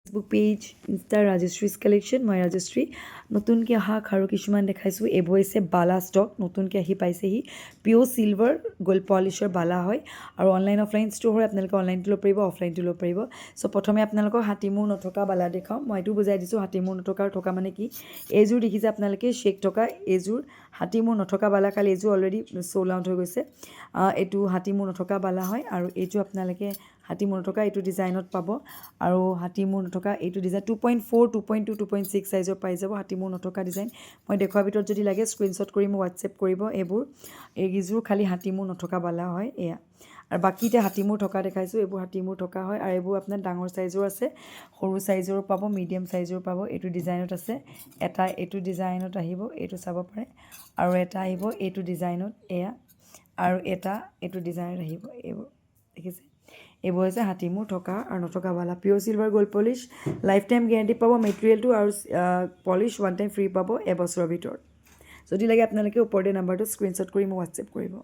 Facebook page Insta ৰাজশ্ৰীজ collection মই ৰাজশ্ৰী নতুনকৈ অহা খাৰু কিছুমান দেখাইছোঁ এইবোৰ হৈছে বালা ষ্টক নতুনকৈ আহি পাইছেহি পিঅ'ৰ চিলভাৰ গ'ল্ড পলিচৰ বালা হয় আৰু অনলাইন অফলাইন ষ্ট'ৰ হয় আপোনালোকে অনলাইনটো ল'ব পাৰিব অফলাইনটো ল'ব পাৰিব চ' প্ৰথমে আপোনালোকক হাতীমূৰ নথকা বালা দেখাওঁ মই এইটো বুজাই দিছোঁ হাতীমূৰ নথকা আৰু থকা মানে কি এইযোৰ দেখিছে আপোনালোকে শ্বেক থকা এইযোৰ হাতীমূৰ নথকা বালা খালি এইযোৰ অলৰেডি চ'ল্ড আউট হৈ গৈছে এইটো হাতীমূৰ নথকা বালা হয় আৰু এইযোৰ আপোনালোকে হাতীমূৰ নথকা এইটো ডিজাইনত পাব আৰু হাতীমূৰ নথকা এইটো ডিজাইন 2.4 2.2 2.6 সাইজৰ পাই যাব হাতীমূৰ নথকা ডিজাইন মই দেখুৱাৰ ভিতৰত যদি লাগে স্ক্ৰীনশ্বট কৰি মোক হোৱাটছএপ কৰিব এইযোৰ খালি হাতীমূৰ নথকা বালা হয় এয়া আৰু বাকী এতিয়া হাতীমূৰ থকা দেখাইছোঁ এইবোৰ হাতীমূৰ থকা হয় আৰু এইবোৰ আপোনাৰ ডাঙৰ সাইজৰ আছে সৰু সাইজৰো পাব মিডিয়াম সাইজৰো পাব এইটো ডিজাইনত আছে এটা এইটো ডিজাইনত আহিব এইটো চাব পাৰে আৰু এটা আহিব এইটো ডিজাইনত এয়া আৰু এটা এইটো ডিজাইনত আহিব এইবোৰ দেখিছে এইবোৰ হৈছে হাতীমূৰ থকা আৰু নথকা বালা pure silver gold polish lifetime guarantee পাব মেটেৰিয়েলটো আৰু পলিচ ওৱান টাইম ফ্ৰী পাব এবছৰৰ ভিতৰত যদি লাগে আপোনালোকে ওপৰতে নাম্বাৰটো স্ক্ৰীনশ্বট কৰি মোক হোৱাটছএপ কৰিব